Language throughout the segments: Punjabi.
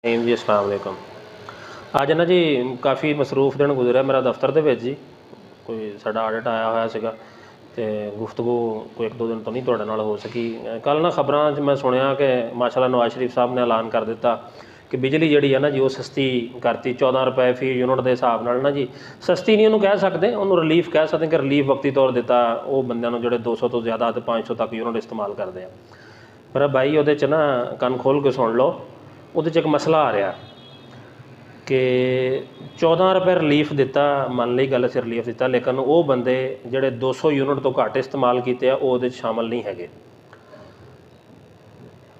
ਨਈਮ ਜੀ अस्सलाम वालेकुम। ਅੱਜ ਨਾ ਜੀ ਕਾफ़ੀ ਮਸਰੂਫ ਦਿਨ ਗੁਜ਼ਰਿਆ ਮੇਰਾ ਦਫ਼ਤਰ ਦੇ ਵਿੱਚ ਜੀ। ਕੋਈ ਸਾਡਾ ਆਡਿਟ ਆਇਆ ਹੋਇਆ ਸੀਗਾ ਅਤੇ ਗੁਫ਼ਤਗੂ ਕੋਈ ਇੱਕ ਦੋ ਦਿਨ ਤੋਂ ਨਹੀਂ ਤੁਹਾਡੇ ਨਾਲ ਹੋ ਸਕੀ। ਕੱਲ੍ਹ ਨਾ ਖਬਰਾਂ 'ਚ ਮੈਂ ਸੁਣਿਆ ਕਿ ਮਾਸ਼ਾਅੱਲਾ ਨਵਾਜ਼ ਸ਼ਰੀਫ ਸਾਹਿਬ ਨੇ ਐਲਾਨ ਕਰ ਦਿੱਤਾ ਕਿ ਬਿਜਲੀ ਜਿਹੜੀ ਹੈ ਨਾ ਜੀ ਉਹ ਸਸਤੀ ਕਰਤੀ 14 ਰੁਪਏ ਫੀ ਯੂਨਿਟ ਦੇ ਹਿਸਾਬ ਨਾਲ ਨਾ ਜੀ। ਸਸਤੀ ਨਹੀਂ ਉਹਨੂੰ ਕਹਿ ਸਕਦੇ, ਉਹਨੂੰ ਰਿਲੀਫ ਕਹਿ ਸਕਦੇ ਕਿ ਰਿਲੀਫ ਵਕਤੀ ਤੌਰ ਦਿੱਤਾ ਉਹ ਬੰਦਿਆਂ ਨੂੰ ਜਿਹੜੇ 200 ਤੋਂ ਜ਼ਿਆਦਾ ਅਤੇ 500 ਤੱਕ ਯੂਨਿਟ ਇਸਤੇਮਾਲ ਕਰਦੇ ਆ। ਮੇਰਾ ਬਾਈ ਉਹਦੇ 'ਚ ਨਾ ਕੰਨ ਖੋਲ੍ਹ ਕੇ ਸੁਣ ਲਓ, ਉਹਦੇ 'ਚ ਇੱਕ ਮਸਲਾ ਆ ਰਿਹਾ ਕਿ 14 ਰੁਪਏ ਰਿਲੀਫ ਦਿੱਤਾ, ਮੰਨ ਲਈ ਗੱਲ ਅਸੀਂ ਰਿਲੀਫ ਦਿੱਤਾ, ਲੇਕਿਨ ਉਹ ਬੰਦੇ ਜਿਹੜੇ 200 ਯੂਨਿਟ ਤੋਂ ਘੱਟ ਇਸਤੇਮਾਲ ਕੀਤੇ ਆ ਉਹ ਉਹਦੇ 'ਚ ਸ਼ਾਮਲ ਨਹੀਂ ਹੈਗੇ।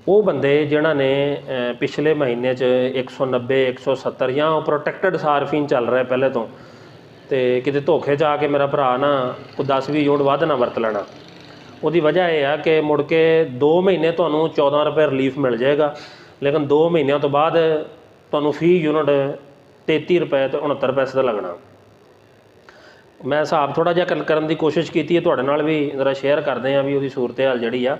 ਉਹ ਬੰਦੇ ਜਿਨ੍ਹਾਂ ਨੇ ਪਿਛਲੇ ਮਹੀਨੇ 'ਚ 190 170 ਜਾਂ ਉਹ ਪ੍ਰੋਟੈਕਟਡ ਸਾਰਫੀਨ ਚੱਲ ਰਿਹਾ ਪਹਿਲੇ ਤੋਂ, ਅਤੇ ਕਿਤੇ ਧੋਖੇ 'ਚ ਆ ਕੇ ਮੇਰਾ ਭਰਾ ਨਾ ਕੋਈ 10-20 ਯੂਨਿਟ ਵੱਧ ਨਾ ਵਰਤ ਲੈਣਾ। ਉਹਦੀ ਵਜ੍ਹਾ ਇਹ ਆ ਕਿ ਮੁੜ ਕੇ 2 ਮਹੀਨੇ ਤੁਹਾਨੂੰ 14 ਰੁਪਏ ਰਿਲੀਫ ਮਿਲ ਜਾਏਗਾ, ਲੇਕਿਨ 2 ਮਹੀਨਿਆਂ ਤੋਂ ਬਾਅਦ ਤੁਹਾਨੂੰ ਫੀ ਯੂਨਿਟ 33 ਰੁਪਏ ਅਤੇ 69 ਪੈਸੇ ਦਾ ਲੱਗਣਾ। ਮੈਂ ਹਿਸਾਬ ਥੋੜ੍ਹਾ ਜਿਹਾ ਕਰਨ ਦੀ ਕੋਸ਼ਿਸ਼ ਕੀਤੀ ਹੈ, ਤੁਹਾਡੇ ਨਾਲ ਵੀ ਜ਼ਰਾ ਸ਼ੇਅਰ ਕਰਦੇ ਹਾਂ ਵੀ ਉਹਦੀ ਸੂਰਤ ਹਾਲ ਜਿਹੜੀ ਆ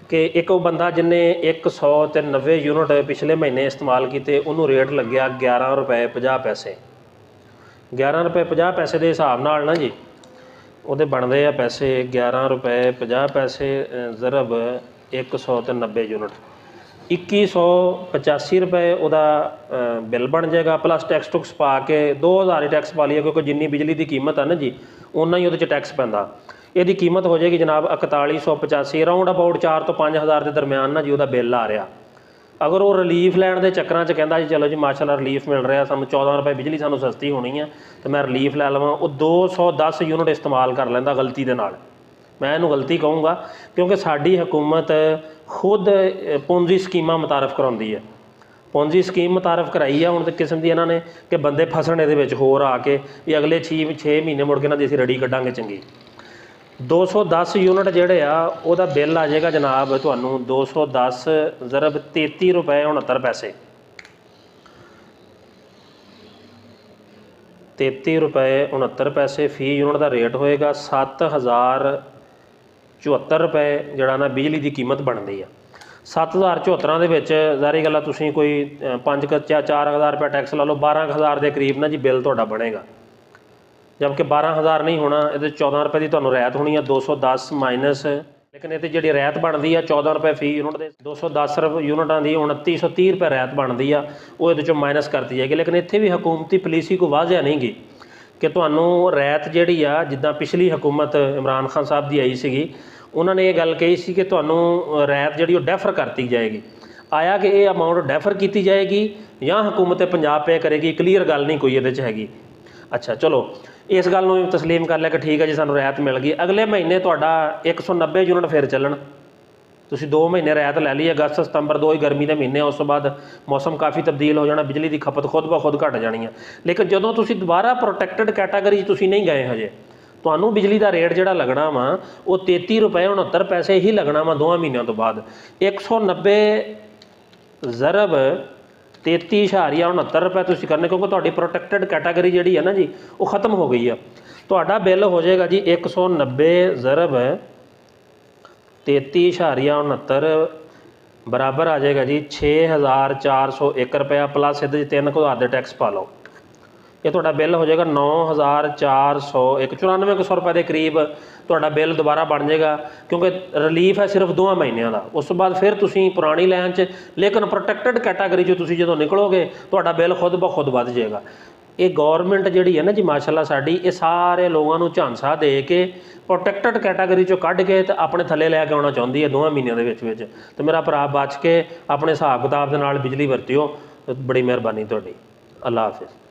ਕਿ ਇੱਕ ਉਹ ਬੰਦਾ ਜਿਹਨੇ 190 ਯੂਨਿਟ ਪਿਛਲੇ ਮਹੀਨੇ ਇਸਤੇਮਾਲ ਕੀਤੇ, ਉਹਨੂੰ ਰੇਟ ਲੱਗਿਆ 11 ਰੁਪਏ 50 ਪੈਸੇ। 11 ਰੁਪਏ 50 ਪੈਸੇ ਦੇ ਹਿਸਾਬ ਨਾਲ ਨਾ ਜੀ ਉਹਦੇ ਬਣਦੇ ਆ ਪੈਸੇ 11 ਰੁਪਏ 50 ਪੈਸੇ ਜ਼ਰਬ 190 ਯੂਨਿਟ 2185 ਰੁਪਏ ਉਹਦਾ ਬਿੱਲ ਬਣ ਜਾਏਗਾ, ਪਲੱਸ ਟੈਕਸ ਟੁਕਸ ਪਾ ਕੇ 2000 ਹੀ ਟੈਕਸ ਪਾ ਲਈਏ, ਕਿਉਂਕਿ ਜਿੰਨੀ ਬਿਜਲੀ ਦੀ ਕੀਮਤ ਹੈ ਨਾ ਜੀ ਉਨਾ ਹੀ ਉਹਦੇ 'ਚ ਟੈਕਸ ਪੈਂਦਾ। ਇਹਦੀ ਕੀਮਤ ਹੋ ਜਾਏਗੀ ਜਨਾਬ 4185, ਰਾਊਂਡ ਅਬਾਊਟ 4 ਤੋਂ 5000 ਦੇ ਦਰਮਿਆਨ ਨਾ ਜੀ ਉਹਦਾ ਬਿੱਲ ਆ ਰਿਹਾ। ਅਗਰ ਉਹ ਰਿਲੀਫ ਲੈਣ ਦੇ ਚੱਕਰਾਂ 'ਚ ਕਹਿੰਦਾ ਜੀ ਚਲੋ ਜੀ ਮਾਸ਼ਾਅੱਲਾ ਰਿਲੀਫ ਮਿਲ ਰਿਹਾ ਸਾਨੂੰ, 14 ਰੁਪਏ ਬਿਜਲੀ ਸਾਨੂੰ ਸਸਤੀ ਹੋਣੀ ਹੈ ਅਤੇ ਮੈਂ ਰਿਲੀਫ ਲੈ ਲਵਾਂ, ਉਹ 210 ਯੂਨਿਟ ਇਸਤੇਮਾਲ ਕਰ ਲੈਂਦਾ ਗਲਤੀ ਦੇ ਨਾਲ। ਮੈਂ ਇਹਨੂੰ ਗਲਤੀ ਕਹੂੰਗਾ ਕਿਉਂਕਿ ਸਾਡੀ ਹਕੂਮਤ ਖੁਦ ਪੋਂਜੀ ਸਕੀਮਾਂ ਮੁਤਾਰਫ ਕਰਾਉਂਦੀ ਹੈ। ਪੋਂਜੀ ਸਕੀਮ ਮੁਤਾਰਫ ਕਰਾਈ ਆ ਹੁਣ ਤੇ ਕਿਸਮ ਦੀ ਇਹਨਾਂ ਨੇ ਕਿ ਬੰਦੇ ਫਸਣ ਇਹਦੇ ਵਿੱਚ ਹੋਰ ਆ ਕੇ ਵੀ ਅਗਲੇ 6 ਮਹੀਨੇ ਮੁੜ ਕੇ ਇਹਨਾਂ ਦੀ ਅਸੀਂ ਰੜੀ ਕੱਢਾਂਗੇ ਚੰਗੀ। 210 ਯੂਨਿਟ ਜਿਹੜੇ ਆ ਉਹਦਾ ਬਿੱਲ ਆ ਜਾਏਗਾ ਜਨਾਬ ਤੁਹਾਨੂੰ 210 ਜ਼ਰਬ 33 ਰੁਪਏ 69 ਪੈਸੇ। 33 ਰੁਪਏ 69 ਪੈਸੇ ਫੀ ਯੂਨਿਟ ਦਾ ਰੇਟ ਹੋਏਗਾ। 7074 ਰੁਪਏ ਜਿਹੜਾ ਨਾ ਬਿਜਲੀ ਦੀ ਕੀਮਤ ਬਣਦੀ ਆ। 7074 ਦੇ ਵਿੱਚ ਜ਼ਾਹਰੀ ਗੱਲ ਆ ਤੁਸੀਂ ਕੋਈ 4,000 ਰੁਪਏ ਟੈਕਸ ਲਾ ਲਓ, 12,000 ਦੇ ਕਰੀਬ ਨਾ ਜੀ ਬਿੱਲ ਤੁਹਾਡਾ ਬਣੇਗਾ। ਜਦਕਿ 12,000 ਨਹੀਂ ਹੋਣਾ, ਇਹਦੇ 14 ਰੁਪਏ ਦੀ ਤੁਹਾਨੂੰ ਰਿਆਇਤ ਹੋਣੀ ਆ 210 ਮਾਈਨਸ, ਲੇਕਿਨ ਇਹਦੇ ਜਿਹੜੀ ਰਿਆਇਤ ਬਣਦੀ ਆ 14 ਰੁਪਏ ਫੀ ਯੂਨਿਟ ਦੇ 210 ਯੂਨਿਟਾਂ ਦੀ 2930 ਰੁਪਏ ਰਿਆਇਤ ਬਣਦੀ ਆ, ਉਹ ਇਹਦੇ 'ਚੋਂ ਮਾਈਨਸ ਕਰਤੀ ਜਾਏਗੀ। ਲੇਕਿਨ ਇੱਥੇ ਵੀ ਹਕੂਮਤੀ ਪਾਲਿਸੀ ਕੋਈ ਵਾਜ਼ਿਆ ਨਹੀਂ ਗੀ ਕਿ ਤੁਹਾਨੂੰ ਰਿਆਇਤ ਜਿਹੜੀ ਆ, ਜਿੱਦਾਂ ਪਿਛਲੀ ਹਕੂਮਤ ਇਮਰਾਨ ਖਾਨ ਸਾਹਿਬ ਦੀ ਆਈ ਸੀਗੀ, ਉਹਨਾਂ ਨੇ ਇਹ ਗੱਲ ਕਹੀ ਸੀ ਕਿ ਤੁਹਾਨੂੰ ਰਿਆਇਤ ਜਿਹੜੀ ਉਹ ਡੈਫਰ ਕਰਤੀ ਜਾਏਗੀ। ਆਇਆ ਕਿ ਇਹ ਅਮਾਊਂਟ ਡੈਫਰ ਕੀਤੀ ਜਾਏਗੀ ਜਾਂ ਹਕੂਮਤ ਪੰਜਾਬ ਪੇ ਕਰੇਗੀ, ਕਲੀਅਰ ਗੱਲ ਨਹੀਂ ਕੋਈ ਇਹਦੇ 'ਚ ਹੈਗੀ। ਅੱਛਾ ਚਲੋ ਇਸ ਗੱਲ ਨੂੰ ਤਸਲੀਮ ਕਰ ਲਿਆ ਕਿ ਠੀਕ ਹੈ ਜੀ ਸਾਨੂੰ ਰਿਆਇਤ ਮਿਲ ਗਈ। ਅਗਲੇ ਮਹੀਨੇ ਤੁਹਾਡਾ 190 ਯੂਨਿਟ ਫਿਰ ਚੱਲਣ, ਤੁਸੀਂ 2 ਮਹੀਨੇ ਰਿਆਇਤ ਲੈ ਲਈ, ਅਗਸਤ ਸਤੰਬਰ 2 ਹੀ ਗਰਮੀ ਦੇ ਮਹੀਨੇ, ਉਸ ਤੋਂ ਬਾਅਦ ਮੌਸਮ ਕਾਫੀ ਤਬਦੀਲ ਹੋ ਜਾਣਾ, ਬਿਜਲੀ ਦੀ ਖਪਤ ਖੁਦ ਬ ਖੁਦ ਘਟ ਜਾਣੀ ਆ। ਲੇਕਿਨ ਜਦੋਂ ਤੁਸੀਂ ਦੁਬਾਰਾ ਪ੍ਰੋਟੈਕਟਡ ਕੈਟਾਗਰੀ 'ਚ ਤੁਸੀਂ ਨਹੀਂ ਗਏ ਹਜੇ, ਤੁਹਾਨੂੰ ਬਿਜਲੀ ਦਾ ਰੇਟ ਜਿਹੜਾ ਲੱਗਣਾ ਵਾ ਉਹ 33 ਰੁਪਏ 69 ਪੈਸੇ ਹੀ ਲੱਗਣਾ ਵਾ 2 ਮਹੀਨਿਆਂ ਤੋਂ ਬਾਅਦ। 190 ਜ਼ਰਬ 33.69 ਰੁਪਏ ਤੁਸੀਂ ਕਰਨੇ, ਕਿਉਂਕਿ ਤੁਹਾਡੀ ਪ੍ਰੋਟੈਕਟਡ ਕੈਟਾਗਰੀ ਜਿਹੜੀ ਹੈ ਨਾ ਜੀ ਉਹ ਖਤਮ ਹੋ ਗਈ ਆ। ਤੁਹਾਡਾ ਬਿੱਲ ਹੋ ਜਾਏਗਾ ਜੀ 190 ਜ਼ਰਬ 33.69 ਬਰਾਬਰ ਆ ਜਾਏਗਾ ਜੀ 6,401 ਰੁਪਇਆ, ਪਲੱਸ ਇਹਦੇ 'ਚ 3,000 ਦੇ ਟੈਕਸ ਪਾ ਲਓ, ਇਹ ਤੁਹਾਡਾ ਬਿੱਲ ਹੋ ਜਾਏਗਾ 9,401 9400 ਰੁਪਏ ਦੇ ਕਰੀਬ ਤੁਹਾਡਾ ਬਿੱਲ ਦੁਬਾਰਾ ਬਣ ਜਾਏਗਾ। ਕਿਉਂਕਿ ਰਿਲੀਫ ਹੈ ਸਿਰਫ 2 ਮਹੀਨਿਆਂ ਦਾ, ਉਸ ਤੋਂ ਬਾਅਦ ਫਿਰ ਤੁਸੀਂ ਪੁਰਾਣੀ ਲਾਈਨ 'ਚ, ਲੇਕਿਨ ਪ੍ਰੋਟੈਕਟਡ ਕੈਟਾਗਰੀ 'ਚ ਤੁਸੀਂ ਜਦੋਂ ਨਿਕਲੋਗੇ ਤੁਹਾਡਾ ਬਿੱਲ ਖੁਦ ਬ ਖੁਦ ਵੱਧ ਜਾਏਗਾ। ਇਹ ਗੌਰਮੈਂਟ ਜਿਹੜੀ ਹੈ ਨਾ ਜੀ ਮਾਸ਼ਾਅੱਲਾ ਸਾਡੀ, ਇਹ ਸਾਰੇ ਲੋਕਾਂ ਨੂੰ ਝਾਂਸਾ ਦੇ ਕੇ ਪ੍ਰੋਟੈਕਟਡ ਕੈਟਾਗਰੀ 'ਚੋਂ ਕੱਢ ਕੇ ਤੇ ਆਪਣੇ ਥੱਲੇ ਲੈ ਕੇ ਆਉਣਾ ਚਾਹੁੰਦੀ ਹੈ 2 ਮਹੀਨਿਆਂ ਦੇ ਵਿੱਚ। ਤੇ ਮੇਰਾ ਭਰਾ ਬਚ ਕੇ ਆਪਣੇ ਹਿਸਾਬ ਕਿਤਾਬ ਦੇ ਨਾਲ ਬਿਜਲੀ ਵਰਤਿਓ, ਬੜੀ ਮਿਹਰਬਾਨੀ ਤੁਹਾਡੀ। ਅੱਲਾ ਹਾਫਿਜ਼।